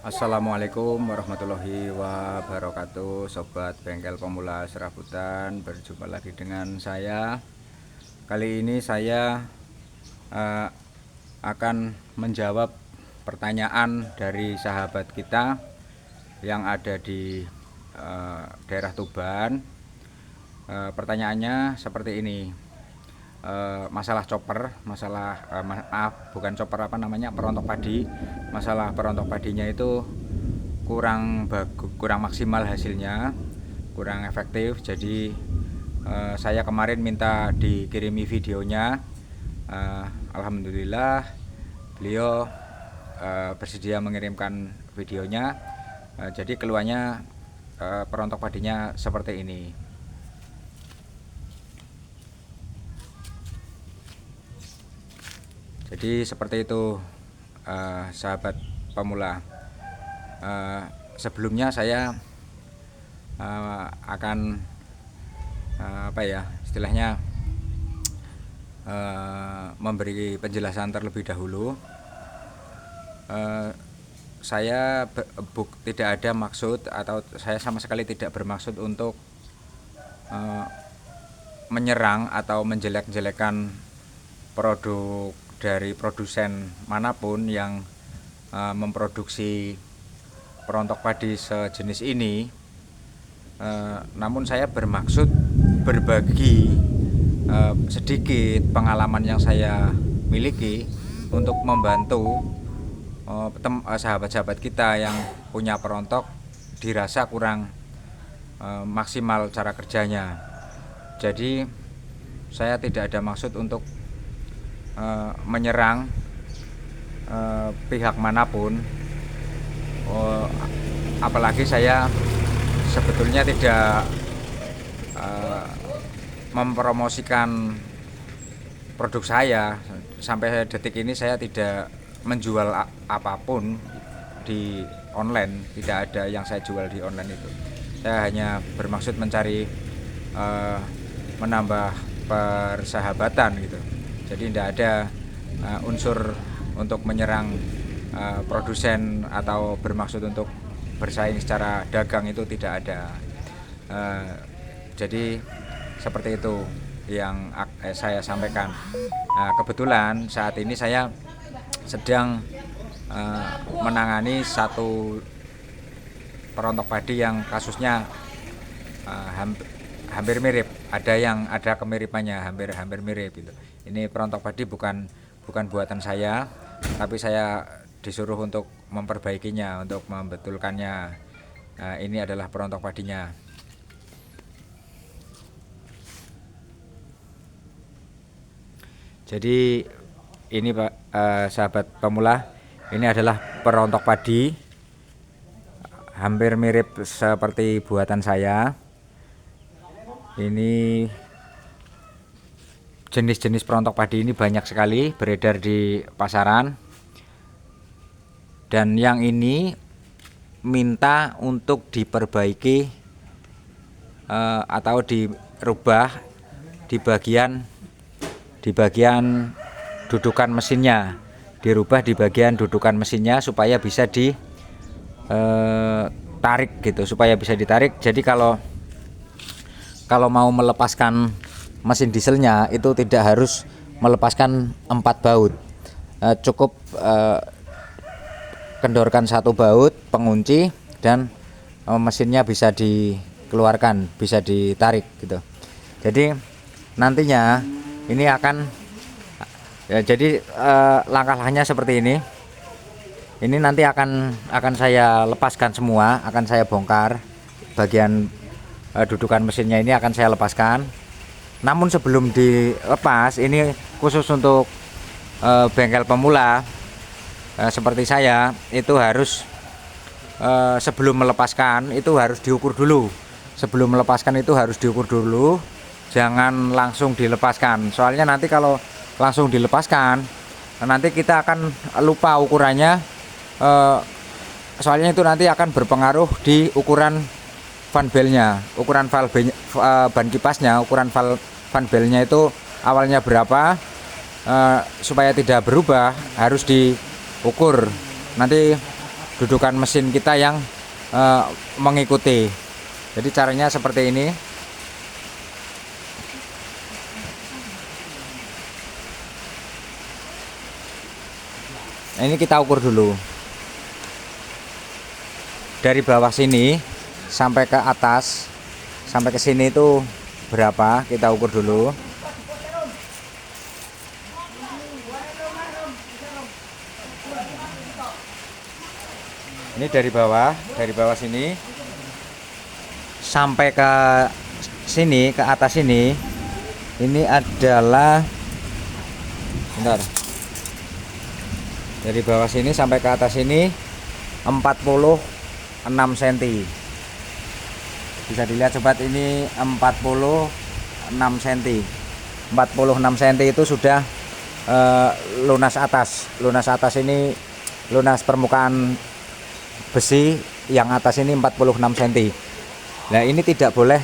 Assalamualaikum warahmatullahi wabarakatuh, Sobat Bengkel Pemula Serabutan. Berjumpa lagi dengan saya. Kali ini saya akan menjawab pertanyaan dari sahabat kita yang ada di daerah Tuban. Pertanyaannya seperti ini. Masalah chopper, bukan chopper, perontok padi. Masalah perontok padinya itu kurang maksimal hasilnya, kurang efektif. Jadi saya kemarin minta dikirimi videonya. Alhamdulillah beliau bersedia mengirimkan videonya. Jadi keluarnya perontok padinya seperti ini. Jadi seperti itu, sahabat pemula. Sebelumnya saya akan istilahnya memberi penjelasan terlebih dahulu. Saya tidak ada maksud, atau saya sama sekali tidak bermaksud untuk menyerang atau menjelek-jelekan produk dari produsen manapun yang memproduksi perontok padi sejenis ini. Namun saya bermaksud berbagi sedikit pengalaman yang saya miliki untuk membantu sahabat-sahabat kita yang punya perontok dirasa kurang maksimal cara kerjanya. Jadi saya tidak ada maksud untuk menyerang pihak manapun, apalagi saya sebetulnya tidak mempromosikan produk saya. Sampai detik ini saya tidak menjual apapun di online, tidak ada yang saya jual di online itu. Saya hanya bermaksud mencari menambah persahabatan gitu. Jadi tidak ada unsur untuk menyerang produsen atau bermaksud untuk bersaing secara dagang, itu tidak ada. Jadi seperti itu yang saya sampaikan. Kebetulan saat ini saya sedang menangani satu perontok padi yang kasusnya hampir mirip. Ada kemiripannya, hampir mirip gitu. Ini perontok padi bukan buatan saya, tapi saya disuruh untuk memperbaikinya, untuk membetulkannya. Ini adalah perontok padinya. Jadi ini Pak, sahabat pemula, ini adalah perontok padi hampir mirip seperti buatan saya. Ini jenis-jenis perontok padi ini banyak sekali beredar di pasaran, dan yang ini minta untuk diperbaiki atau dirubah di bagian dudukan mesinnya, supaya bisa ditarik gitu, Jadi kalau mau melepaskan mesin dieselnya itu tidak harus melepaskan 4 baut, cukup kendorkan 1 baut pengunci dan mesinnya bisa dikeluarkan, bisa ditarik gitu. Jadi nantinya ini akan langkah-langkahnya seperti ini. Ini nanti akan saya lepaskan semua, akan saya bongkar bagian dudukan mesinnya, ini akan saya lepaskan. Namun sebelum dilepas, ini khusus untuk bengkel pemula seperti saya, itu harus sebelum melepaskan itu harus diukur dulu. Jangan langsung dilepaskan. Soalnya nanti kalau langsung dilepaskan, nanti kita akan lupa ukurannya. Soalnya itu nanti akan berpengaruh di ukuran fan belnya, ukuran ban kipasnya, ukuran fan belnya itu awalnya berapa. Supaya tidak berubah harus diukur. Nanti dudukan mesin kita yang mengikuti. Jadi caranya seperti ini. Nah, ini kita ukur dulu dari bawah sini sampai ke atas, sampai ke sini itu berapa, kita ukur dulu. Ini dari bawah sini sampai ke sini, ke atas ini adalah, bentar, dari bawah sini sampai ke atas ini 46 cm. Bisa dilihat sobat, ini 46 cm. 46 cm itu sudah lunas atas. Lunas atas ini lunas permukaan besi yang atas ini 46 cm. Nah, ini tidak boleh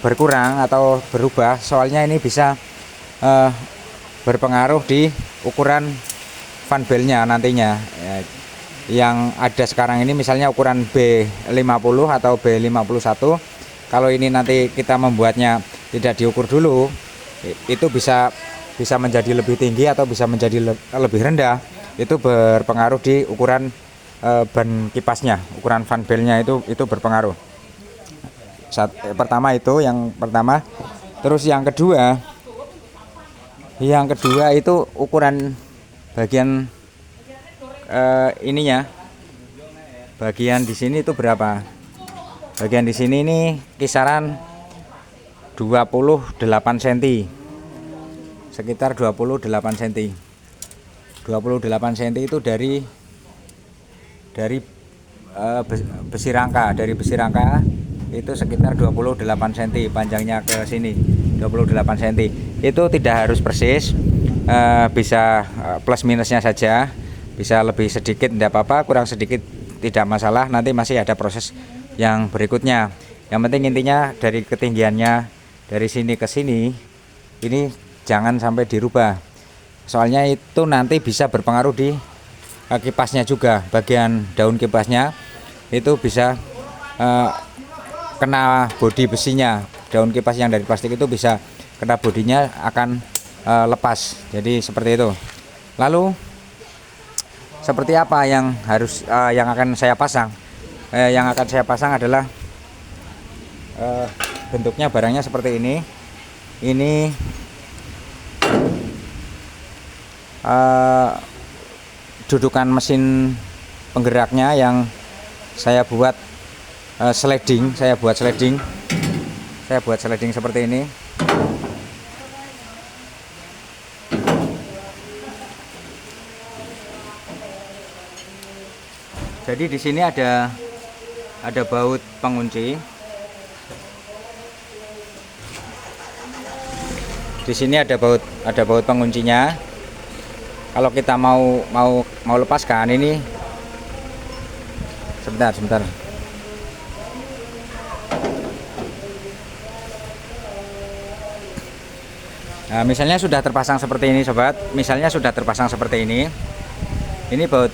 berkurang atau berubah, soalnya ini bisa berpengaruh di ukuran fan belnya nantinya. Ya, yang ada sekarang ini misalnya ukuran B50 atau B51, kalau ini nanti kita membuatnya tidak diukur dulu, itu bisa menjadi lebih tinggi atau bisa menjadi lebih rendah. Itu berpengaruh di ukuran ban kipasnya, ukuran fan belnya itu berpengaruh. Pertama itu yang pertama. Terus yang kedua itu ukuran bagian ininya, bagian di sini itu berapa? Bagian di sini ini kisaran 28 cm, sekitar 28 cm. 28 cm itu dari besi rangka, itu sekitar 28 cm panjangnya ke sini, 28 cm. Itu tidak harus persis, bisa plus minusnya saja, bisa lebih sedikit tidak apa-apa, kurang sedikit tidak masalah, nanti masih ada proses yang berikutnya. Yang penting intinya dari ketinggiannya dari sini ke sini ini jangan sampai dirubah, soalnya itu nanti bisa berpengaruh di kipasnya juga. Bagian daun kipasnya itu bisa kena bodi besinya. Daun kipas yang dari plastik itu bisa kena bodinya, akan lepas. Jadi seperti itu. Lalu seperti apa yang akan saya pasang? Yang akan saya pasang adalah bentuknya barangnya seperti ini. Ini dudukan mesin penggeraknya yang saya buat sliding. Saya buat sliding seperti ini. Jadi di sini ada baut pengunci. Di sini ada baut penguncinya. Kalau kita mau lepaskan ini, sebentar. Nah, misalnya sudah terpasang seperti ini, sobat. Misalnya sudah terpasang seperti ini. Ini baut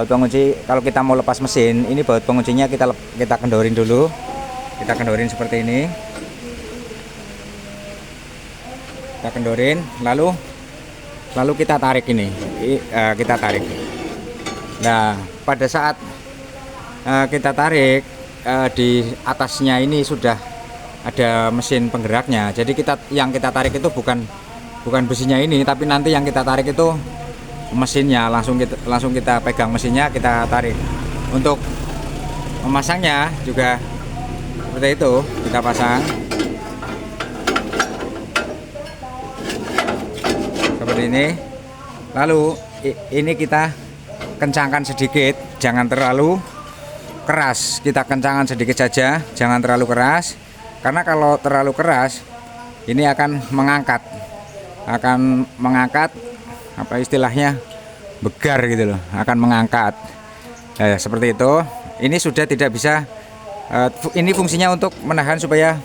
pengunci. Kalau kita mau lepas mesin, ini baut penguncinya kita kendorin dulu. Kita kendorin seperti ini. Kita kendorin, lalu kita tarik ini. Kita tarik. Nah, pada saat kita tarik, di atasnya ini sudah ada mesin penggeraknya. Jadi yang kita tarik itu bukan besinya ini, tapi nanti yang kita tarik itu mesinnya. Langsung kita pegang mesinnya, kita tarik. Untuk memasangnya juga seperti itu, kita pasang seperti ini. Lalu ini kita kencangkan sedikit, jangan terlalu keras. Kita kencangkan sedikit saja, jangan terlalu keras. Karena kalau terlalu keras, ini akan mengangkat apa istilahnya, begar gitu loh, akan mengangkat. Seperti itu. Ini sudah tidak bisa. Ini fungsinya untuk menahan supaya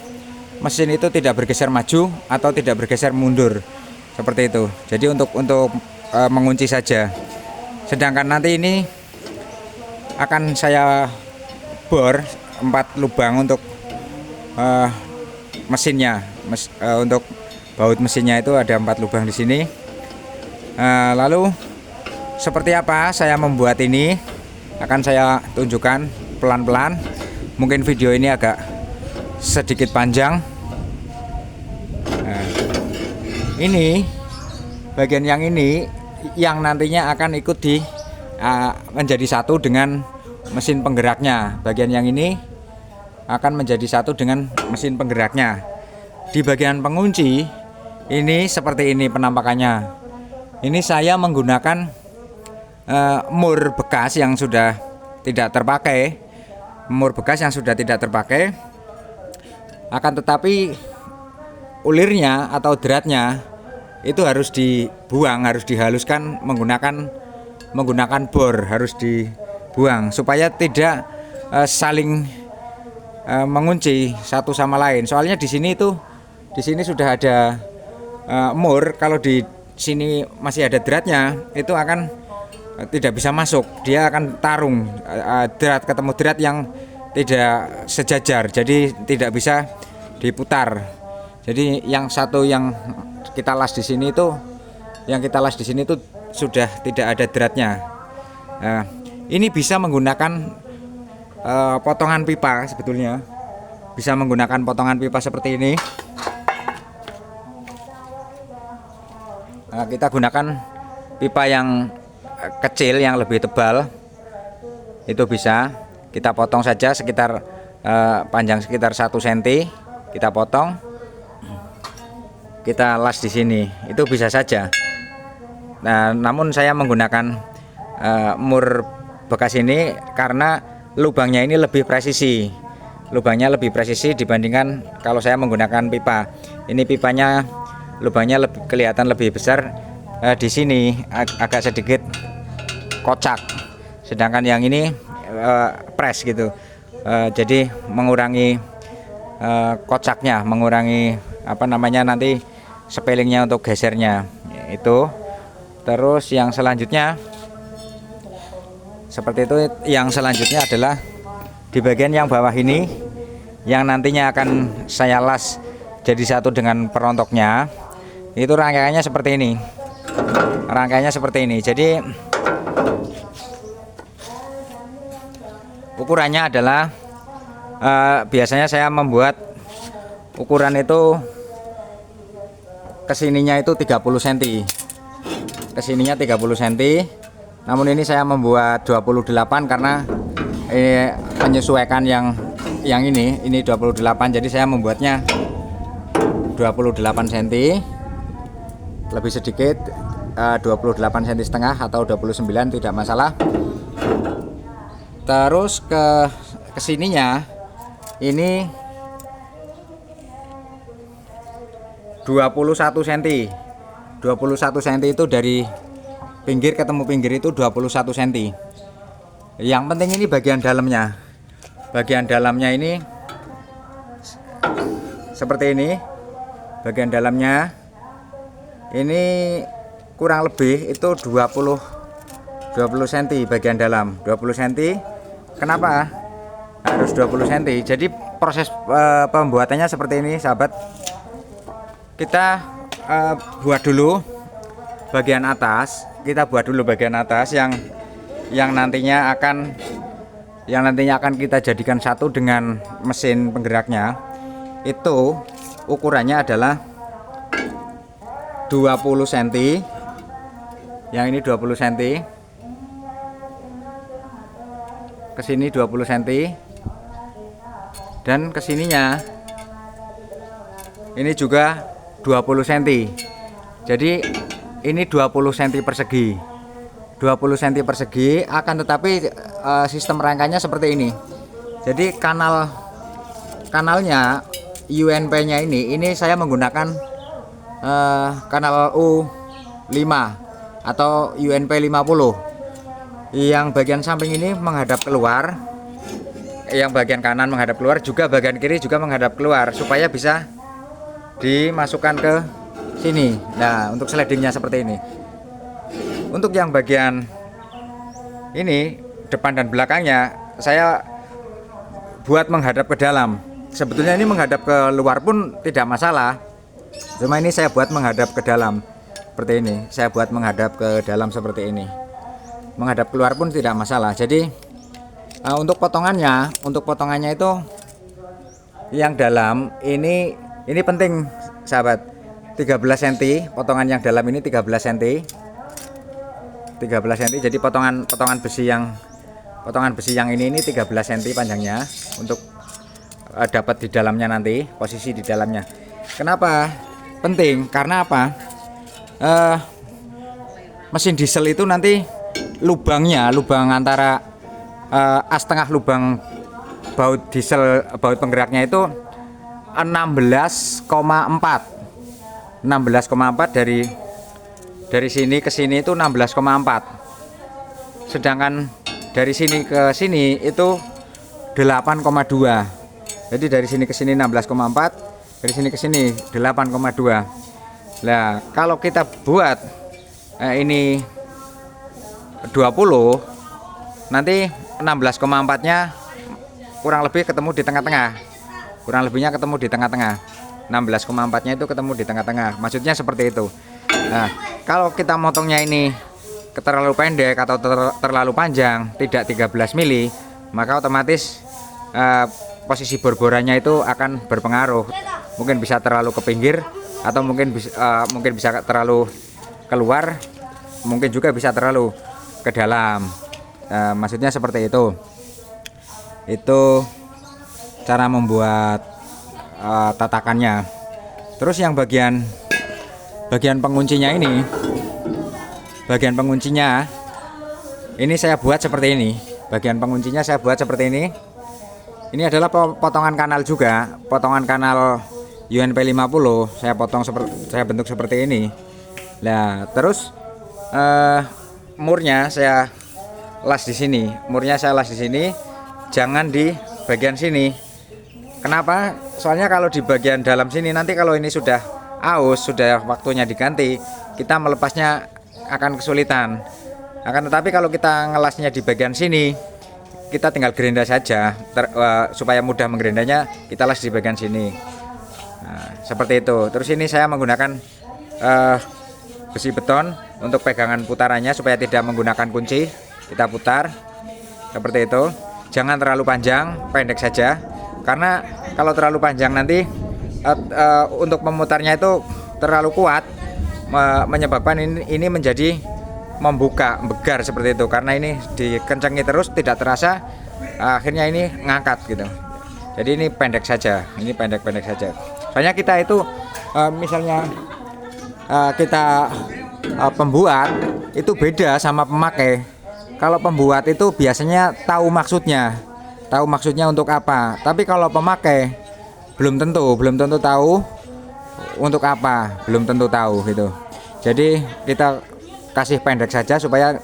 mesin itu tidak bergeser maju atau tidak bergeser mundur, seperti itu. Jadi untuk mengunci saja. Sedangkan nanti ini akan saya bor 4 lubang untuk mesinnya. Untuk baut mesinnya itu ada 4 lubang di sini. Lalu seperti apa saya membuat ini akan saya tunjukkan pelan-pelan. Mungkin video ini agak sedikit panjang. Ini bagian yang ini yang nantinya akan ikut menjadi satu dengan mesin penggeraknya. Bagian yang ini akan menjadi satu dengan mesin penggeraknya. Di bagian pengunci ini seperti ini penampakannya. Ini saya menggunakan mur bekas yang sudah tidak terpakai. Mur bekas yang sudah tidak terpakai. Akan tetapi ulirnya atau dratnya itu harus dibuang, harus dihaluskan menggunakan bor, harus dibuang supaya tidak saling mengunci satu sama lain. Soalnya di sini sudah ada mur, kalau di sini masih ada dratnya itu akan tidak bisa masuk. Dia akan tarung drat ketemu drat yang tidak sejajar, jadi tidak bisa diputar. Jadi yang satu yang kita las di sini itu sudah tidak ada dratnya. Ini bisa menggunakan potongan pipa sebetulnya. Bisa menggunakan potongan pipa seperti ini. Kita gunakan pipa yang kecil yang lebih tebal. Itu bisa kita potong saja sekitar panjang sekitar 1 cm. Kita potong. Kita las di sini. Itu bisa saja. Nah, namun saya menggunakan mur bekas ini karena lubangnya ini lebih presisi. Lubangnya lebih presisi dibandingkan kalau saya menggunakan pipa. Ini pipanya lubangnya kelihatan lebih besar. Di sini agak sedikit kocak. Sedangkan yang ini press gitu. Jadi mengurangi kocaknya, mengurangi nanti spellingnya untuk gesernya itu. Terus yang selanjutnya seperti itu. Yang selanjutnya adalah di bagian yang bawah ini yang nantinya akan saya las jadi satu dengan perontoknya. Itu rangkaiannya seperti ini. Jadi ukurannya adalah biasanya saya membuat ukuran itu kesininya itu 30 cm. Kesininya 30 cm. Namun ini saya membuat 28 karena menyesuaikan yang ini 28. Jadi saya membuatnya 28 cm. Lebih sedikit 28 cm setengah atau 29 tidak masalah. Terus kesininya ini 21 cm. 21 cm itu dari pinggir ketemu pinggir itu 21 cm. Yang penting ini bagian dalamnya. Bagian dalamnya ini seperti ini. Bagian dalamnya ini kurang lebih itu 20 cm bagian dalam. 20 cm. Kenapa harus 20 cm? Jadi proses pembuatannya seperti ini, sahabat. Kita buat dulu bagian atas. Kita buat dulu bagian atas yang nantinya akan kita jadikan satu dengan mesin penggeraknya. Itu ukurannya adalah 20 cm. Yang ini 20 cm. Kesini 20 cm. Dan kesininya ini juga 20 cm. Jadi ini 20 cm persegi. 20 cm persegi, akan tetapi sistem rangkaiannya seperti ini. Jadi kanalnya UNP-nya ini saya menggunakan kanal U5 atau UNP 50. Yang bagian samping ini menghadap keluar. Yang bagian kanan menghadap keluar, juga bagian kiri juga menghadap keluar supaya bisa dimasukkan ke sini. Nah, untuk slidingnya seperti ini. Untuk yang bagian ini depan dan belakangnya saya buat menghadap ke dalam. Sebetulnya ini menghadap ke luar pun tidak masalah, cuma ini saya buat menghadap ke dalam seperti ini. Saya buat menghadap ke dalam seperti ini, menghadap keluar pun tidak masalah. Jadi untuk potongannya itu yang dalam ini penting sahabat, 13 cm. Potongan yang dalam ini 13 cm, 13 cm. Jadi potongan besi yang ini 13 cm panjangnya untuk dapat di dalamnya nanti, posisi di dalamnya. Kenapa penting? Karena apa? Mesin diesel itu nanti lubang antara as tengah lubang baut diesel, baut penggeraknya itu 16,4 dari sini ke sini itu 16,4, sedangkan dari sini ke sini itu 8,2. Jadi dari sini ke sini 16,4, dari sini ke sini 8,2. Nah, kalau kita buat ini 20, nanti 16,4-nya kurang lebih ketemu di tengah-tengah. Kurang lebihnya ketemu di tengah-tengah. 16,4-nya itu ketemu di tengah-tengah. Maksudnya seperti itu. Nah, kalau kita motongnya ini terlalu pendek atau terlalu panjang, tidak 13 mili, maka otomatis posisi borborannya itu akan berpengaruh. Mungkin bisa terlalu ke pinggir, atau mungkin bisa terlalu keluar, mungkin juga bisa terlalu ke dalam. Maksudnya seperti itu. Itu cara membuat tatakannya. Terus yang bagian penguncinya ini, ini saya buat seperti ini. Bagian penguncinya saya buat seperti ini. Ini adalah potongan kanal juga, potongan kanal UNP 50. Saya bentuk seperti ini. Nah, terus murnya saya las di sini. Jangan di bagian sini. Kenapa? Soalnya kalau di bagian dalam sini nanti kalau ini sudah aus, sudah waktunya diganti, kita melepasnya akan kesulitan. Tetapi kalau kita ngelasnya di bagian sini, kita tinggal gerinda saja. Supaya mudah menggerindanya, kita las di bagian sini. Nah, seperti itu. Terus ini saya menggunakan besi beton untuk pegangan putarannya supaya tidak menggunakan kunci. Kita putar seperti itu. Jangan terlalu panjang, pendek saja. Karena kalau terlalu panjang nanti untuk memutarnya itu terlalu kuat, menyebabkan ini menjadi membegar seperti itu. Karena ini dikencengi terus tidak terasa, akhirnya ini ngangkat gitu. Jadi ini pendek saja, saja. Soalnya kita itu misalnya kita pembuat itu beda sama pemakai. Kalau pembuat itu biasanya tahu maksudnya untuk apa. Tapi kalau pemakai belum tentu tahu untuk apa, belum tentu tahu gitu. Jadi kita kasih pendek saja supaya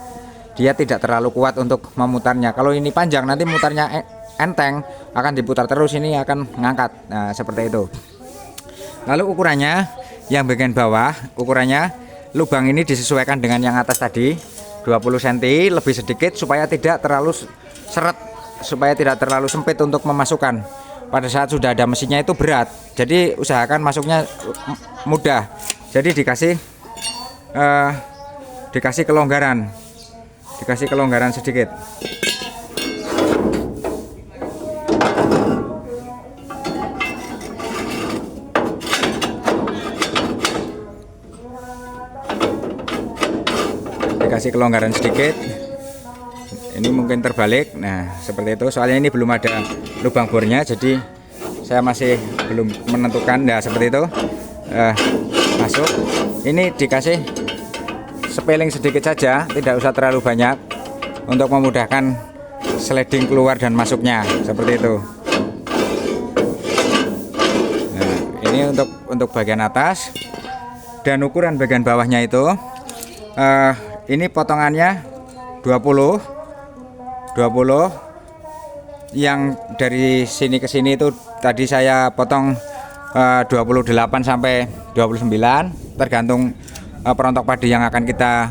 dia tidak terlalu kuat untuk memutarnya. Kalau ini panjang nanti mutarnya enteng, akan diputar terus, ini akan ngangkat. Nah, seperti itu. Lalu ukurannya, yang bagian bawah ukurannya lubang ini disesuaikan dengan yang atas tadi 20 cm lebih sedikit supaya tidak terlalu seret, supaya tidak terlalu sempit untuk memasukkan. Pada saat sudah ada mesinnya itu berat, jadi usahakan masuknya mudah. Jadi dikasih kelonggaran sedikit. Dikasih kelonggaran sedikit. Ini mungkin terbalik. Nah, seperti itu. Soalnya ini belum ada lubang bornya, jadi saya masih belum menentukan. Nah, seperti itu. Masuk. Ini dikasih sepeling sedikit saja, tidak usah terlalu banyak, untuk memudahkan sliding keluar dan masuknya, seperti itu. Nah, ini untuk bagian atas. Dan ukuran bagian bawahnya itu ini potongannya 20, yang dari sini ke sini itu tadi saya potong 28 sampai 29, tergantung perontok padi yang akan kita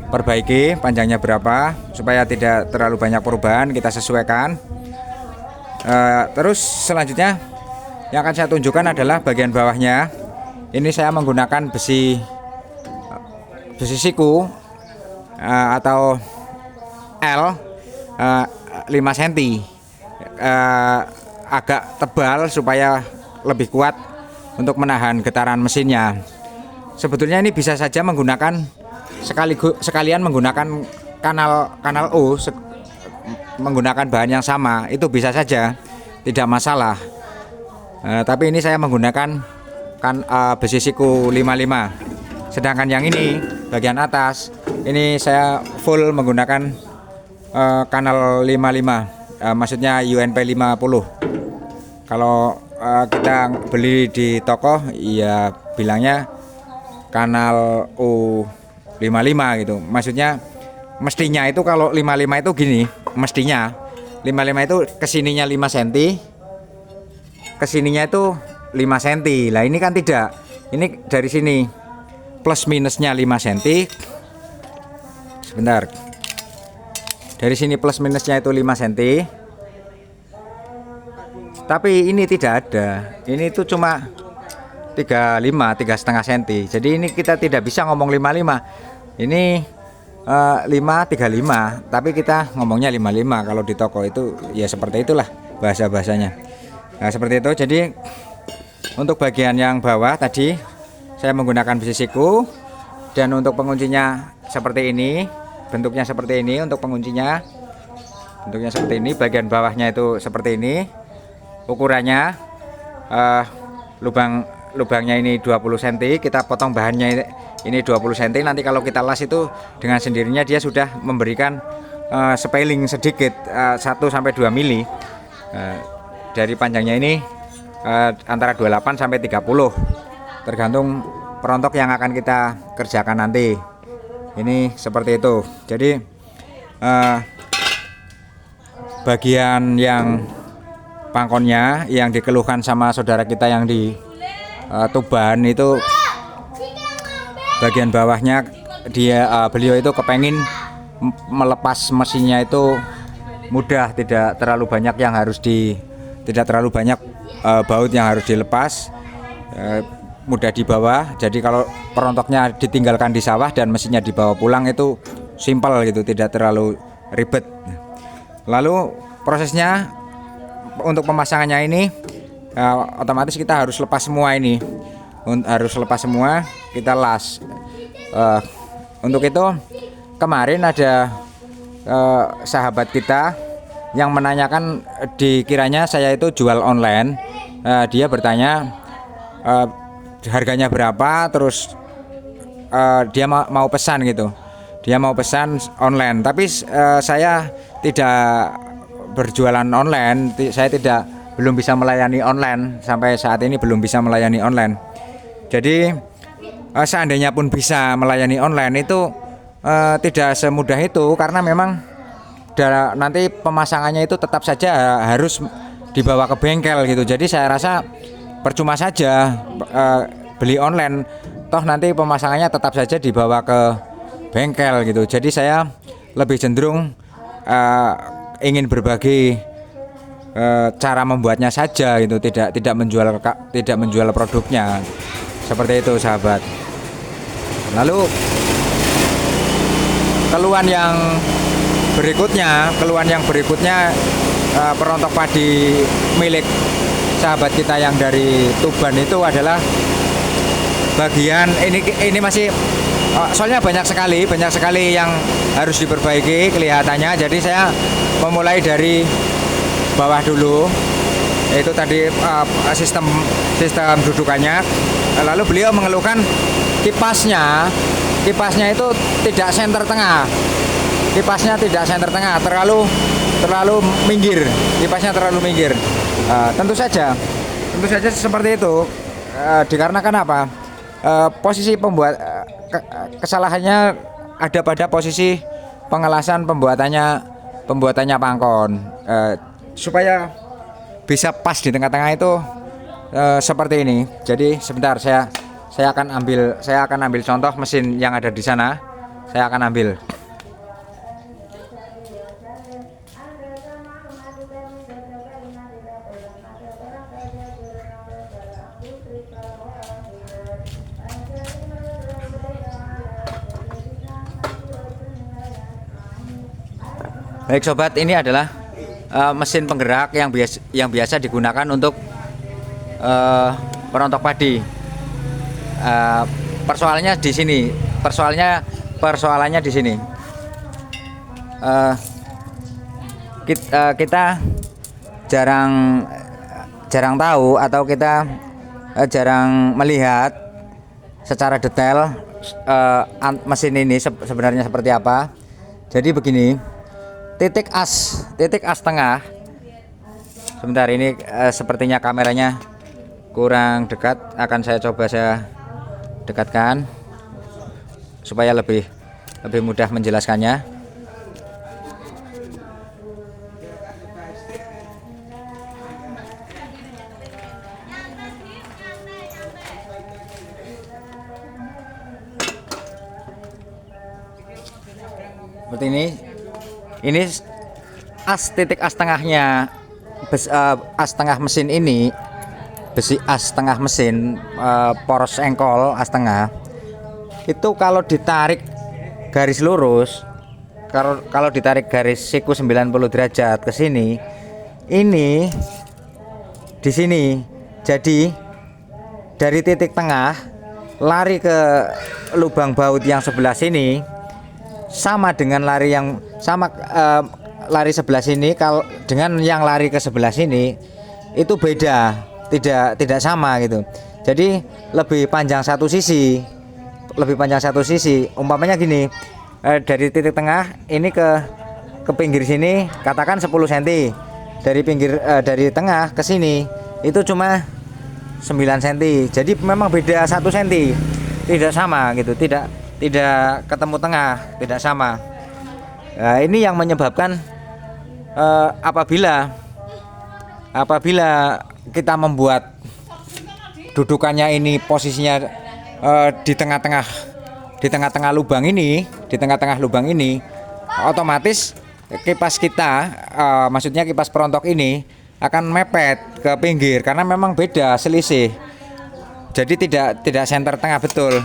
perbaiki panjangnya berapa supaya tidak terlalu banyak perubahan, kita sesuaikan. Terus selanjutnya yang akan saya tunjukkan adalah bagian bawahnya. Ini saya menggunakan besi siku atau L 5 cm, agak tebal supaya lebih kuat untuk menahan getaran mesinnya. Sebetulnya ini bisa saja menggunakan sekalian menggunakan kanal O, menggunakan bahan yang sama, itu bisa saja, tidak masalah. Tapi ini saya menggunakan besi siku 55. Sedangkan yang ini bagian atas ini saya full menggunakan kanal 55, maksudnya UNP 50. Kalau kita beli di toko ya bilangnya kanal U55 gitu. Maksudnya mestinya itu kalau 55 itu gini, mestinya 55 itu kesininya 5 cm, kesininya itu 5 cm. Lah ini kan tidak, ini dari sini plus minusnya 5 cm. Sebentar, dari sini plus minusnya itu 5 cm, tapi ini tidak ada, ini itu cuma 3,5 cm. Jadi ini kita tidak bisa ngomong 55, ini 5,35, tapi kita ngomongnya 55. Kalau di toko itu ya seperti itulah bahasa-bahasanya. Nah seperti itu. Jadi untuk bagian yang bawah tadi saya menggunakan besi siku, dan untuk penguncinya seperti ini, bentuknya seperti ini. Untuk penguncinya bentuknya seperti ini, bagian bawahnya itu seperti ini. Ukurannya lubangnya ini 20 cm, kita potong bahannya ini 20 cm. Nanti kalau kita las itu dengan sendirinya dia sudah memberikan spelling sedikit 1-2 mili. Dari panjangnya ini antara 28 sampai 30, tergantung perontok yang akan kita kerjakan nanti. Ini seperti itu. Jadi bagian yang pangkonnya yang dikeluhkan sama saudara kita yang di Tuban itu, bagian bawahnya beliau itu kepengin melepas mesinnya itu mudah, tidak terlalu banyak yang harus tidak terlalu banyak baut yang harus dilepas, mudah dibawa. Jadi kalau perontoknya ditinggalkan di sawah dan mesinnya dibawa pulang itu simpel gitu, tidak terlalu ribet. Lalu prosesnya untuk pemasangannya ini otomatis kita harus lepas semua ini, harus lepas semua, kita las. Untuk itu kemarin ada sahabat kita yang menanyakan, dikiranya saya itu jual online. Dia bertanya harganya berapa, terus dia mau pesan gitu, dia mau pesan online. Tapi saya tidak berjualan online, saya belum bisa melayani online, sampai saat ini belum bisa melayani online. Jadi seandainya pun bisa melayani online itu tidak semudah itu, karena memang nanti pemasangannya itu tetap saja harus dibawa ke bengkel gitu. Jadi saya rasa percuma saja beli online, toh nanti pemasangannya tetap saja dibawa ke bengkel gitu. Jadi saya lebih cenderung ingin berbagi cara membuatnya saja gitu, tidak menjual produknya. Seperti itu sahabat. Lalu keluhan yang berikutnya perontok padi milik sahabat kita yang dari Tuban itu adalah bagian ini masih soalnya banyak sekali yang harus diperbaiki kelihatannya. Jadi saya memulai dari bawah dulu, itu tadi sistem dudukannya. Lalu beliau mengeluhkan kipasnya itu tidak senter tengah. Kipasnya tidak senter tengah, terlalu minggir. Kipasnya terlalu minggir. Tentu saja seperti itu. Dikarenakan apa? Posisi kesalahannya ada pada posisi pengelasan pembuatannya pangkon. Supaya bisa pas di tengah-tengah itu seperti ini. Jadi sebentar saya akan ambil contoh mesin yang ada di sana. saya akan ambil. Baik sobat, ini adalah mesin penggerak yang biasa digunakan untuk perontok padi. Persoalannya di sini. Persoalannya di sini. Kita jarang tahu atau kita jarang melihat secara detail mesin ini sebenarnya seperti apa. Jadi begini. Titik as tengah. Sebentar, ini sepertinya kameranya kurang dekat. Akan saya coba saya dekatkan supaya lebih mudah menjelaskannya. Seperti ini. Ini titik as tengahnya, as tengah mesin ini, besi as tengah mesin, poros engkol as tengah itu kalau ditarik garis lurus, kalau ditarik garis siku 90 derajat ke sini, ini di sini, jadi dari titik tengah lari ke lubang baut yang sebelah sini sama dengan lari sebelah sini. Kalau dengan yang lari ke sebelah sini itu beda, tidak sama gitu. Jadi lebih panjang satu sisi. Umpamanya gini, dari titik tengah ini ke pinggir sini katakan 10 cm. Dari tengah ke sini itu cuma 9 cm. Jadi memang beda 1 cm. Tidak sama gitu, tidak ketemu tengah, tidak sama. Nah, ini yang menyebabkan apabila kita membuat dudukannya ini posisinya di tengah-tengah lubang ini, otomatis kipas kita, maksudnya kipas perontok ini akan mepet ke pinggir karena memang beda, selisih. Jadi tidak senter tengah betul.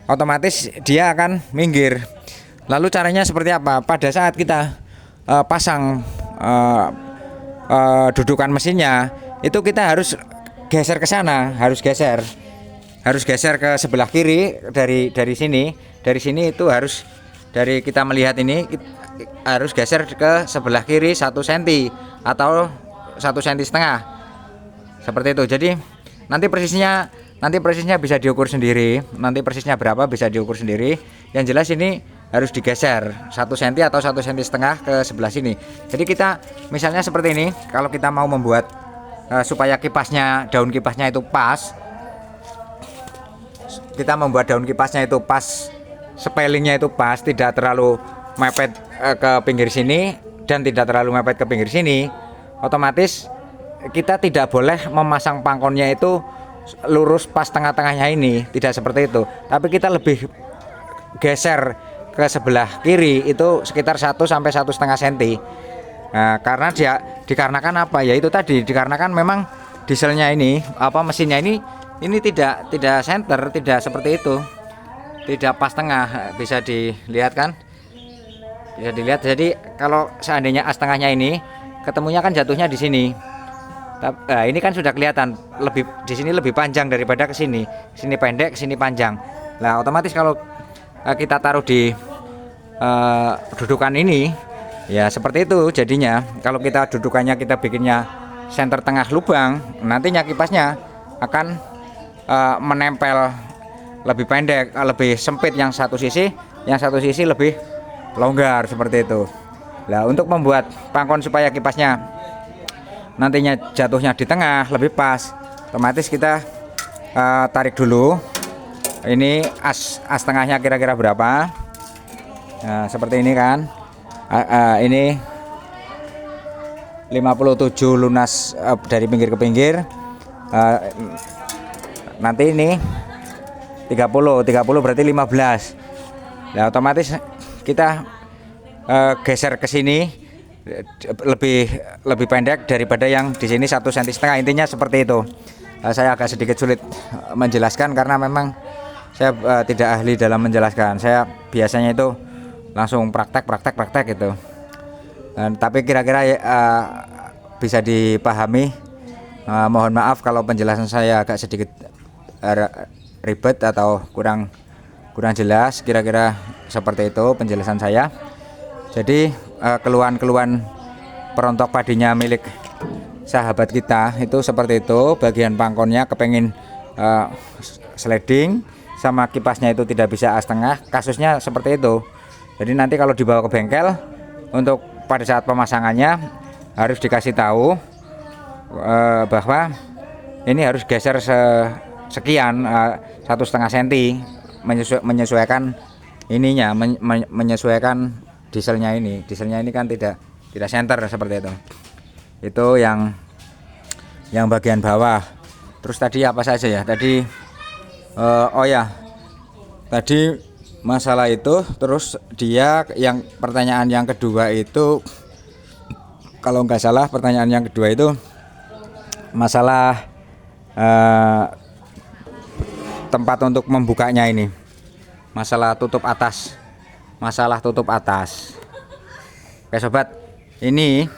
Otomatis dia akan minggir. Lalu caranya seperti apa? Pada saat kita pasang dudukan mesinnya, itu kita harus geser ke sana, harus geser ke sebelah kiri dari sini. Dari sini itu harus, dari kita melihat ini harus geser ke sebelah kiri 1 cm atau 1,5 cm. Seperti itu. Jadi nanti persisnya bisa diukur sendiri. Nanti persisnya berapa bisa diukur sendiri. Yang jelas ini harus digeser 1 cm atau 1,5 cm ke sebelah sini. Jadi kita misalnya seperti ini, kalau kita mau membuat supaya daun kipasnya itu pas, kita membuat daun kipasnya itu pas, spellingnya itu pas, tidak terlalu mepet ke pinggir sini dan tidak terlalu mepet ke pinggir sini. Otomatis kita tidak boleh memasang pangkonnya itu lurus pas tengah-tengahnya ini, tidak seperti itu. Tapi kita lebih geser ke sebelah kiri itu sekitar 1 sampai 1,5 cm. Nah, karena dikarenakan apa? Ya itu tadi, dikarenakan memang dieselnya ini, mesinnya ini tidak center, tidak seperti itu. Tidak pas tengah, bisa dilihat kan? Bisa dilihat. Jadi kalau seandainya as tengahnya ini ketemunya kan jatuhnya di sini. Nah, ini kan sudah kelihatan di sini lebih panjang daripada ke sini. Sini pendek, ke sini panjang. Nah, otomatis kalau kita taruh di dudukan ini, ya seperti itu jadinya. Kalau kita dudukannya kita bikinnya center tengah lubang, nantinya kipasnya akan menempel lebih pendek, lebih sempit yang satu sisi lebih longgar seperti itu. Nah, untuk membuat pangkon supaya kipasnya nantinya jatuhnya di tengah lebih pas, otomatis kita tarik dulu. Ini as tengahnya kira-kira berapa? Nah, seperti ini kan. Ini 57 lunas dari pinggir ke pinggir. Nanti ini 30 berarti 15. Nah, otomatis kita geser ke sini lebih pendek daripada yang di sini 1,5 cm. Intinya seperti itu. Saya agak sedikit sulit menjelaskan karena memang saya tidak ahli dalam menjelaskan. Saya biasanya itu langsung praktek gitu. Tapi kira-kira bisa dipahami. Mohon maaf kalau penjelasan saya agak sedikit ribet atau kurang jelas. Kira-kira seperti itu penjelasan saya. Jadi keluhan-keluhan perontok padinya milik sahabat kita itu seperti itu. Bagian pangkonnya kepengin sliding, sama kipasnya itu tidak bisa setengah. Kasusnya seperti itu. Jadi nanti kalau dibawa ke bengkel, untuk pada saat pemasangannya harus dikasih tahu bahwa ini harus geser sekian 1,5 cm, menyesuaikan ininya, menyesuaikan dieselnya ini kan tidak center seperti itu yang bagian bawah. Terus tadi apa saja ya tadi, tadi masalah itu. Terus dia yang pertanyaan yang kedua itu, kalau nggak salah pertanyaan yang kedua itu masalah tempat untuk membukanya ini, masalah tutup atas. Oke sobat, ini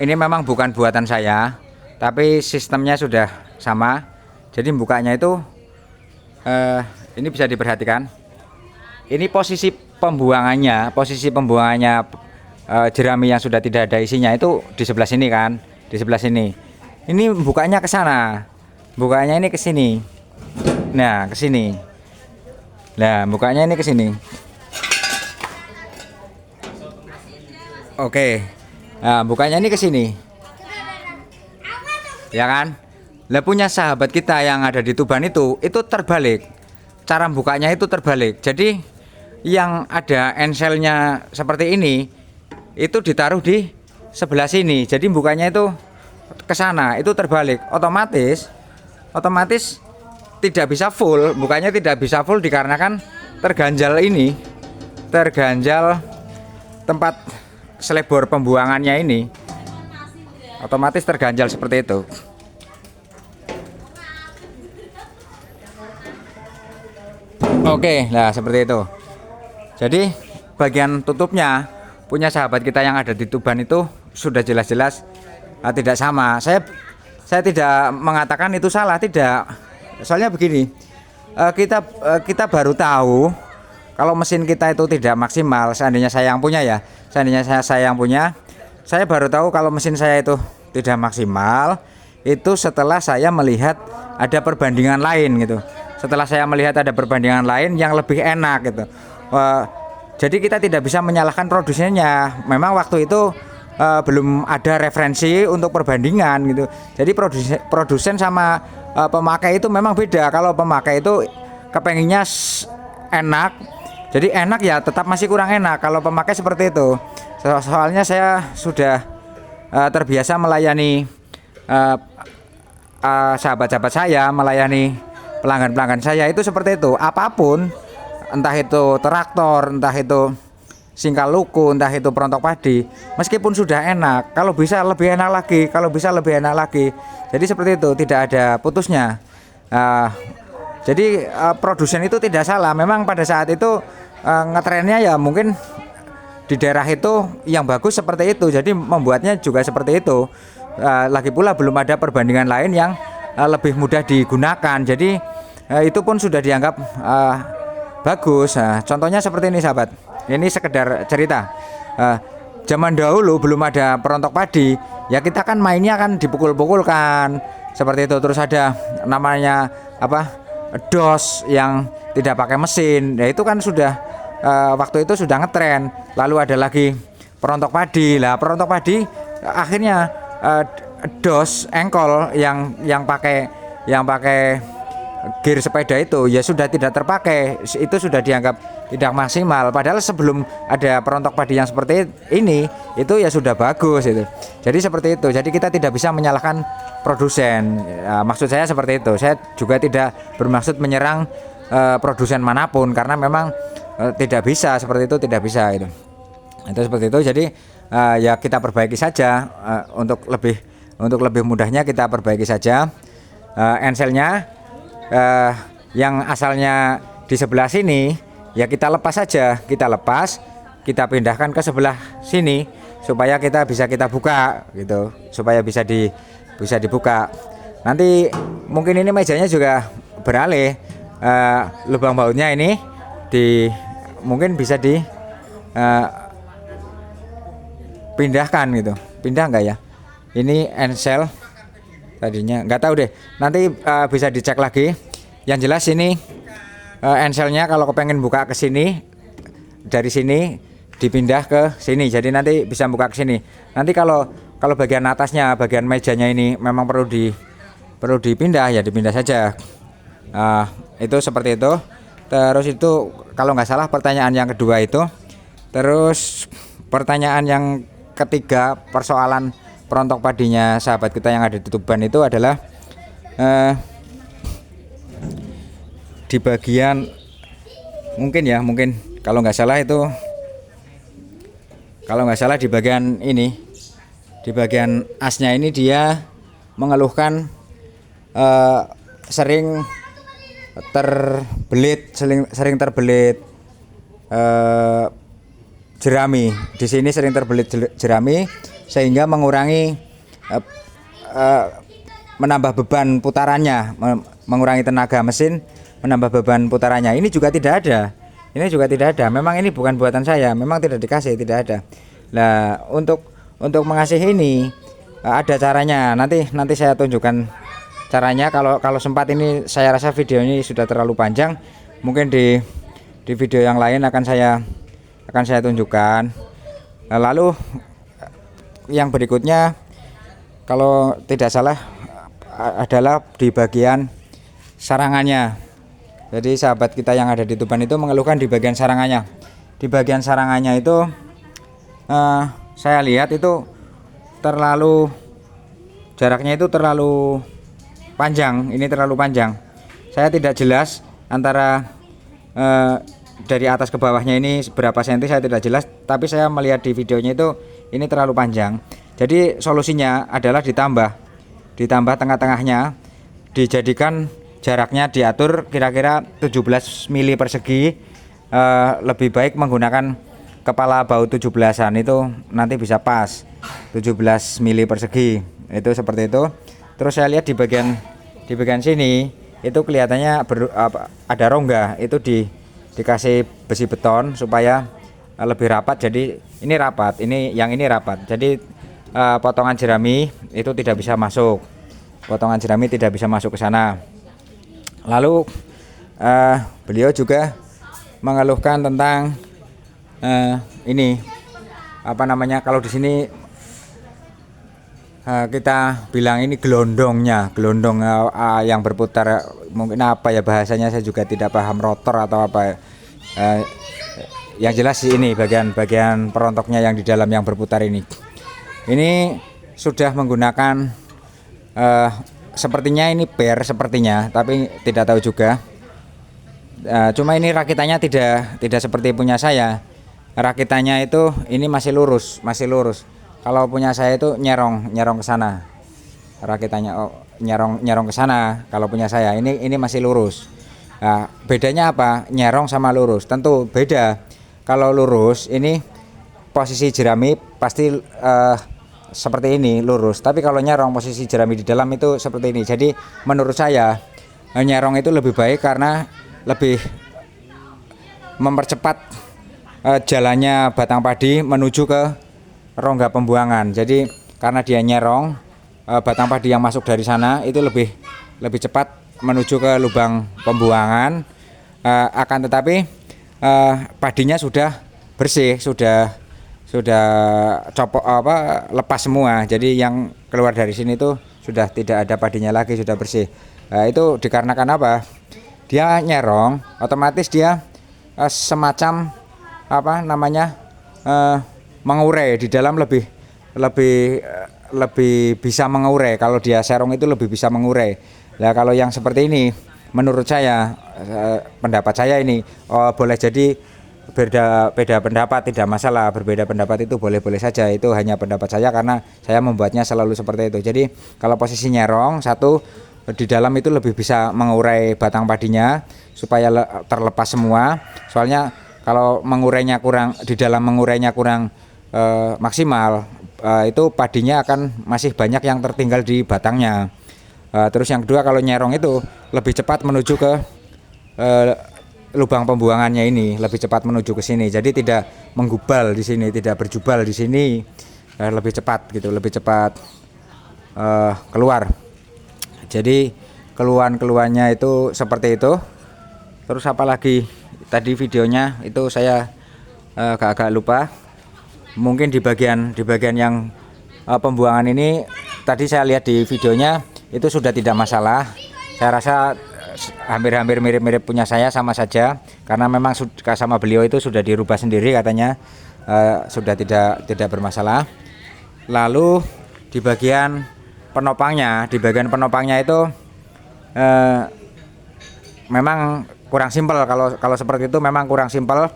memang bukan buatan saya, tapi sistemnya sudah sama. Jadi bukanya itu ini bisa diperhatikan. Ini posisi pembuangannya jerami yang sudah tidak ada isinya itu di sebelah sini kan, di sebelah sini. Ini bukanya ke sana, bukanya ini ke sini. Nah, ke sini. Nah, bukanya ini ke sini. Oke. Nah, bukanya ini ke sini. Ya kan? Lah punya sahabat kita yang ada di Tuban itu terbalik. Cara bukanya itu terbalik. Jadi yang ada enselnya seperti ini itu ditaruh di sebelah sini. Jadi bukanya itu ke sana, itu terbalik. Otomatis tidak bisa full, bukanya tidak bisa full dikarenakan terganjal tempat selebor pembuangannya ini. Otomatis terganjal seperti itu. Oke, nah seperti itu. Jadi bagian tutupnya punya sahabat kita yang ada di Tuban itu sudah jelas-jelas tidak sama. Saya tidak mengatakan itu salah, tidak. Soalnya begini, kita baru tahu kalau mesin kita itu tidak maksimal. Seandainya saya yang punya ya, saya baru tahu kalau mesin saya itu tidak maksimal itu setelah saya melihat ada perbandingan lain gitu. Setelah saya melihat ada perbandingan lain yang lebih enak gitu. Jadi kita tidak bisa menyalahkan produsennya. Memang waktu itu belum ada referensi untuk perbandingan gitu. Jadi produsen sama pemakai itu memang beda. Kalau pemakai itu kepenginnya enak, jadi enak ya tetap masih kurang enak kalau pemakai seperti itu. Soalnya saya sudah terbiasa melayani sahabat-sahabat saya, melayani pelanggan-pelanggan saya itu seperti itu. Apapun, entah itu traktor, entah itu singkal luku, entah itu perontok padi, meskipun sudah enak, kalau bisa lebih enak lagi, jadi seperti itu, tidak ada putusnya. Jadi produsen itu tidak salah. Memang pada saat itu ngetrennya ya mungkin di daerah itu yang bagus seperti itu, jadi membuatnya juga seperti itu. Lagi pula belum ada perbandingan lain yang lebih mudah digunakan, jadi itu pun sudah dianggap bagus. Contohnya seperti ini sahabat, ini sekedar cerita. Zaman dahulu belum ada perontok padi, ya kita kan mainnya kan dipukul-pukulkan seperti itu. Terus ada namanya dos yang tidak pakai mesin, ya itu kan sudah waktu itu sudah ngetren. Lalu ada lagi perontok padi. Lah perontok padi akhirnya dos engkol yang pakai gear sepeda itu ya sudah tidak terpakai, itu sudah dianggap tidak maksimal. Padahal sebelum ada perontok padi yang seperti ini itu ya sudah bagus itu. Jadi seperti itu. Jadi kita tidak bisa menyalahkan produsen. Maksud saya seperti itu. Saya juga tidak bermaksud menyerang produsen manapun, karena memang tidak bisa seperti itu, tidak bisa itu. Itu seperti itu. Jadi ya kita perbaiki saja, untuk lebih mudahnya kita perbaiki saja enselnya, yang asalnya di sebelah sini ya kita lepas saja, kita pindahkan ke sebelah sini supaya kita buka gitu, supaya bisa dibuka. Nanti mungkin ini mejanya juga beralih, lubang bautnya ini mungkin bisa pindahkan gitu. Pindah enggak ya? Ini ensel tadinya, nggak tahu deh. Nanti bisa dicek lagi. Yang jelas ini enselnya kalau kepengen buka ke sini, dari sini dipindah ke sini. Jadi nanti bisa buka ke sini. Nanti kalau bagian atasnya, bagian mejanya ini memang perlu dipindah, ya dipindah saja. Itu seperti itu. Terus itu kalau nggak salah pertanyaan yang kedua itu. Terus pertanyaan yang ketiga, persoalan perontok padinya sahabat kita yang ada di Tuban itu adalah di bagian mungkin kalau nggak salah di bagian ini, di bagian asnya ini dia mengeluhkan sering terbelit jerami. Di sini sering terbelit jerami sehingga mengurangi menambah beban putarannya, mengurangi tenaga mesin, menambah beban putarannya. Ini juga tidak ada. Memang ini bukan buatan saya, memang tidak dikasih, tidak ada. Nah, untuk mengasih ini ada caranya. Nanti saya tunjukkan caranya. Kalau sempat, ini saya rasa video ini sudah terlalu panjang. Mungkin di video yang lain akan saya tunjukkan. Lalu yang berikutnya kalau tidak salah adalah di bagian sarangannya. Jadi sahabat kita yang ada di Tuban itu mengeluhkan di bagian sarangannya. Di bagian sarangannya itu saya lihat itu jaraknya itu terlalu panjang. Ini terlalu panjang. Saya tidak jelas antara dari atas ke bawahnya ini berapa senti, saya tidak jelas. Tapi saya melihat di videonya itu ini terlalu panjang. Jadi solusinya adalah ditambah tengah-tengahnya, dijadikan jaraknya diatur kira-kira 17 mili persegi. Lebih baik menggunakan kepala baut 17-an, itu nanti bisa pas 17 mili persegi. Itu seperti itu. Terus saya lihat di bagian sini itu kelihatannya ada rongga, itu dikasih besi beton supaya lebih rapat. Jadi ini rapat, ini rapat. Jadi potongan jerami itu tidak bisa masuk. Ke sana. Lalu beliau juga mengeluhkan tentang ini kalau di sini kita bilang ini gelondong yang berputar, mungkin bahasanya saya juga tidak paham, rotor atau apa. Yang jelas ini bagian perontoknya yang di dalam yang berputar ini sudah menggunakan sepertinya ini sepertinya, tapi tidak tahu juga. Cuma ini rakitannya tidak seperti punya saya. Rakitannya itu ini masih lurus. Kalau punya saya itu nyerong ke sana. Rakitannya nyerong ke sana. Kalau punya saya ini masih lurus. Nah, bedanya apa? Nyerong sama lurus. Tentu beda. Kalau lurus ini posisi jerami pasti seperti ini, lurus. Tapi kalau nyerong, posisi jerami di dalam itu seperti ini. Jadi menurut saya nyerong itu lebih baik karena lebih mempercepat jalannya batang padi menuju ke rongga pembuangan. Jadi karena dia nyerong, batang padi yang masuk dari sana itu lebih cepat menuju ke lubang pembuangan. Akan tetapi padinya sudah bersih, sudah lepas semua. Jadi yang keluar dari sini itu sudah tidak ada padinya lagi, sudah bersih. Itu dikarenakan apa? Dia nyerong, otomatis dia semacam mengurai di dalam, lebih bisa mengurai. Kalau dia serong itu lebih bisa mengurai. Nah, kalau yang seperti ini menurut saya, pendapat saya ini boleh jadi beda pendapat tidak masalah, berbeda pendapat itu boleh-boleh saja, itu hanya pendapat saya karena saya membuatnya selalu seperti itu. Jadi kalau posisi nyerong satu di dalam itu lebih bisa mengurai batang padinya supaya terlepas semua. Soalnya kalau mengurainya kurang, di dalam mengurainya kurang maksimal, itu padinya akan masih banyak yang tertinggal di batangnya. Terus yang kedua, kalau nyerong itu lebih cepat menuju ke lubang pembuangannya, ini lebih cepat menuju ke sini, jadi tidak menggubal di sini, tidak berjubal di sini, lebih cepat gitu, lebih cepat keluar. Jadi keluhannya itu seperti itu. Terus apalagi tadi videonya itu saya agak lupa, mungkin di bagian yang pembuangan ini tadi saya lihat di videonya itu sudah tidak masalah. Saya rasa hampir-hampir mirip-mirip punya saya, sama saja, karena memang sama beliau itu sudah dirubah sendiri katanya, sudah tidak bermasalah. Lalu di bagian penopangnya itu memang kurang simpel. Kalau seperti itu memang kurang simpel.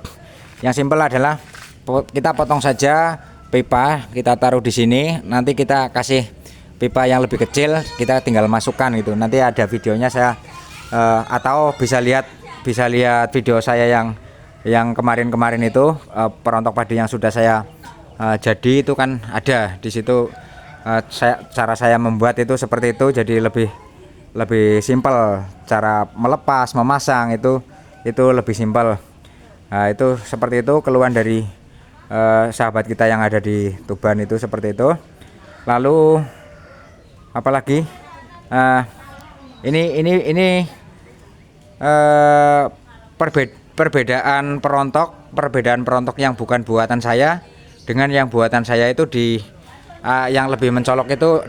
Yang simpel adalah kita potong saja pipa, kita taruh di sini, nanti kita kasih pipa yang lebih kecil, kita tinggal masukkan gitu. Nanti ada videonya saya atau bisa lihat video saya yang kemarin itu, perontok padi yang sudah saya jadi itu kan ada di situ. Cara saya membuat itu seperti itu, jadi lebih simpel. Cara melepas, memasang itu lebih simpel. Nah, itu seperti itu keluhan dari sahabat kita yang ada di Tuban itu seperti itu. Lalu apalagi ini perbedaan perontok yang bukan buatan saya dengan yang buatan saya itu yang lebih mencolok itu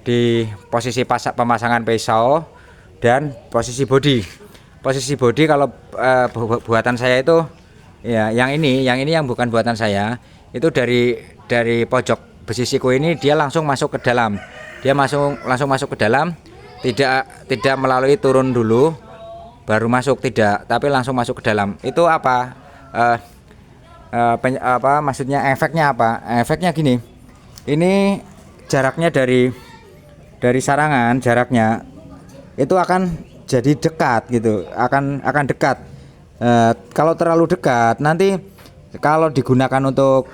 di posisi pemasangan pisau dan posisi bodi. Kalau buatan saya itu ya yang ini yang bukan buatan saya itu dari pojok besi siku ini dia langsung masuk ke dalam. Langsung masuk ke dalam, tidak melalui turun dulu baru masuk, tidak, tapi langsung masuk ke dalam. Itu apa? Maksudnya efeknya apa? Efeknya gini. Ini jaraknya dari sarangan, jaraknya itu akan jadi dekat gitu, akan dekat. Kalau terlalu dekat nanti kalau digunakan untuk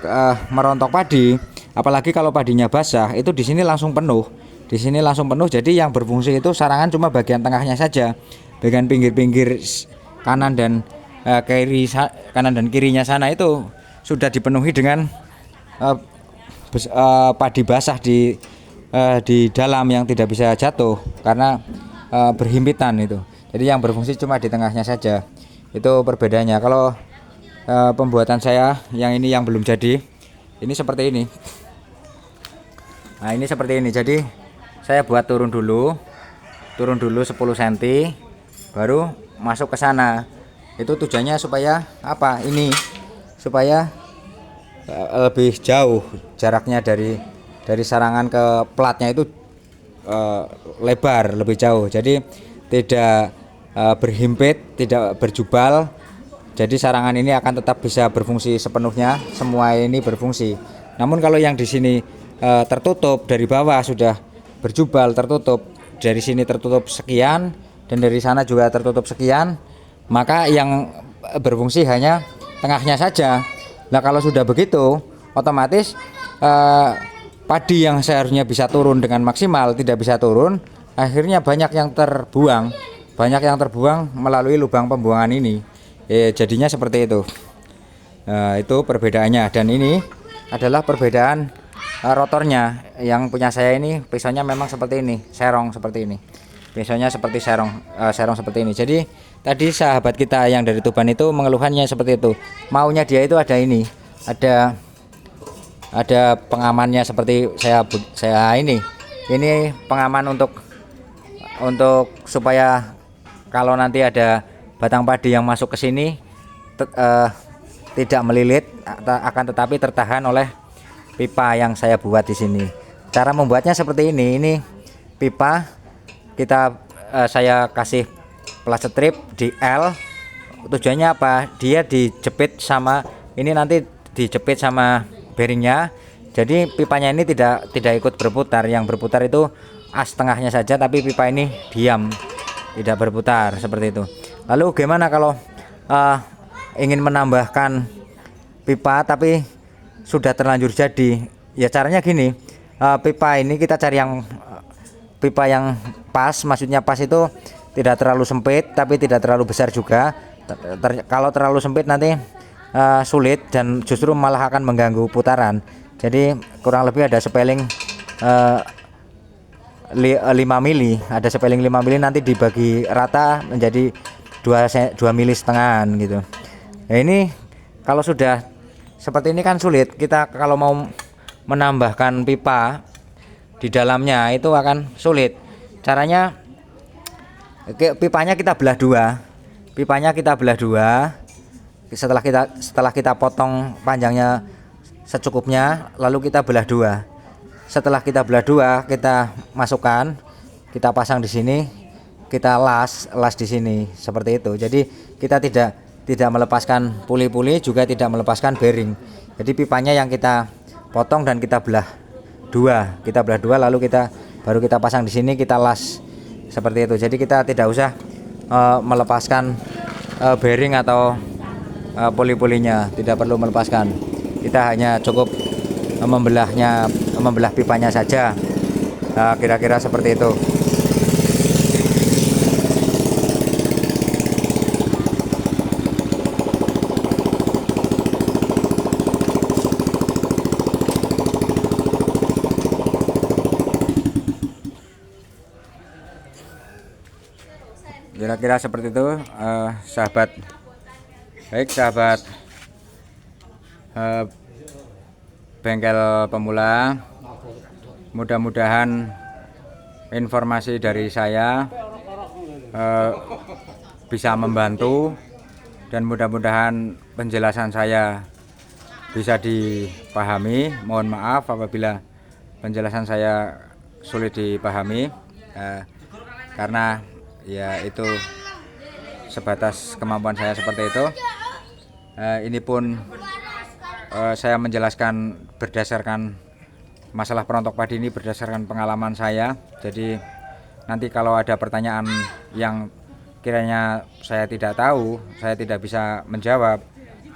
merontok padi, apalagi kalau padinya basah, itu di sini langsung penuh. Jadi yang berfungsi itu sarangan cuma bagian tengahnya saja. Bagian pinggir-pinggir kanan dan kirinya sana itu sudah dipenuhi dengan padi basah di dalam yang tidak bisa jatuh karena berhimpitan itu. Jadi yang berfungsi cuma di tengahnya saja. Itu perbedaannya. Kalau pembuatan saya yang ini yang belum jadi, ini seperti ini. Nah, ini seperti ini. Jadi saya buat turun dulu 10 cm baru masuk ke sana. Itu tujuannya supaya apa? Ini supaya lebih jauh jaraknya dari sarangan ke platnya itu lebar, lebih jauh. Jadi tidak berhimpit, tidak berjubal. Jadi sarangan ini akan tetap bisa berfungsi sepenuhnya, semua ini berfungsi. Namun kalau yang di sini tertutup dari bawah sudah berjubal, tertutup dari sini tertutup sekian dan dari sana juga tertutup sekian, maka yang berfungsi hanya tengahnya saja. Nah, kalau sudah begitu otomatis padi yang seharusnya bisa turun dengan maksimal tidak bisa turun, akhirnya banyak yang terbuang melalui lubang pembuangan ini. Jadinya seperti itu. Itu perbedaannya. Dan ini adalah perbedaan rotornya. Yang punya saya ini pisaunya memang seperti ini, serong seperti ini. Pisaunya seperti serong seperti ini. Jadi tadi sahabat kita yang dari Tuban itu mengeluhannya seperti itu. Maunya dia itu ada ini, ada pengamannya seperti saya ini. Ini pengaman untuk supaya kalau nanti ada batang padi yang masuk ke sini tidak melilit, akan tetapi tertahan oleh pipa yang saya buat di sini. Cara membuatnya seperti ini. Ini pipa saya kasih plastik strip di L tujuannya apa? Dia dijepit sama ini, nanti dijepit sama bearingnya. Jadi pipanya ini tidak ikut berputar. Yang berputar itu as tengahnya saja, tapi pipa ini diam, tidak berputar seperti itu. Lalu gimana kalau ingin menambahkan pipa tapi sudah terlanjur jadi? Ya caranya gini, pipa ini kita cari yang pipa yang pas, maksudnya pas itu tidak terlalu sempit tapi tidak terlalu besar juga. Kalau terlalu sempit nanti sulit dan justru malah akan mengganggu putaran. Jadi kurang lebih ada sepeling 5 mili, ada sepeling 5 mili, nanti dibagi rata menjadi 2 mili setengah gitu. Nah ini kalau sudah seperti ini kan sulit, kita kalau mau menambahkan pipa di dalamnya itu akan sulit. Caranya pipanya kita belah dua, setelah kita potong panjangnya secukupnya, lalu kita belah dua. Setelah kita belah dua, kita masukkan, kita pasang di sini, kita las di sini seperti itu. Jadi kita tidak melepaskan puli-puli, juga tidak melepaskan bearing. Jadi pipanya yang kita potong dan kita belah dua, lalu baru kita pasang di sini, kita las seperti itu. Jadi kita tidak usah melepaskan bearing atau puli-pulinya, tidak perlu melepaskan. Kita hanya cukup membelah pipanya saja. Kira-kira seperti itu. Kira-kira seperti itu, sahabat. Baik sahabat bengkel pemula, mudah-mudahan informasi dari saya bisa membantu, dan mudah-mudahan penjelasan saya bisa dipahami. Mohon maaf apabila penjelasan saya sulit dipahami, karena ya itu sebatas kemampuan saya seperti itu. Ini pun saya menjelaskan berdasarkan masalah perontok padi ini berdasarkan pengalaman saya. Jadi nanti kalau ada pertanyaan yang kiranya saya tidak tahu, saya tidak bisa menjawab,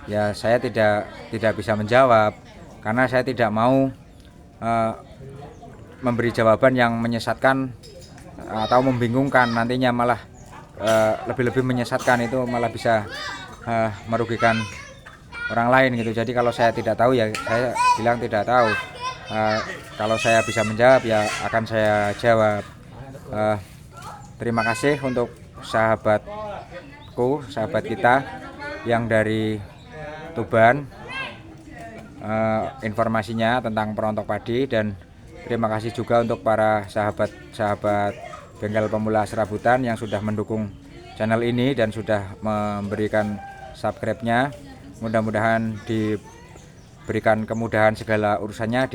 ya saya tidak bisa menjawab, karena saya tidak mau memberi jawaban yang menyesatkan atau membingungkan, nantinya malah lebih-lebih menyesatkan, itu malah bisa merugikan orang lain gitu. Jadi kalau saya tidak tahu, ya saya bilang tidak tahu. Kalau saya bisa menjawab, ya akan saya jawab. Terima kasih untuk sahabatku, sahabat kita yang dari Tuban, informasinya tentang perontok padi. Dan terima kasih juga untuk para sahabat-sahabat bengkel pemula serabutan yang sudah mendukung channel ini dan sudah memberikan subscribe-nya. Mudah-mudahan diberikan kemudahan segala urusannya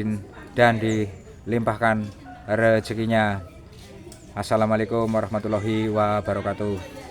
dan dilimpahkan rezekinya. Assalamualaikum warahmatullahi wabarakatuh.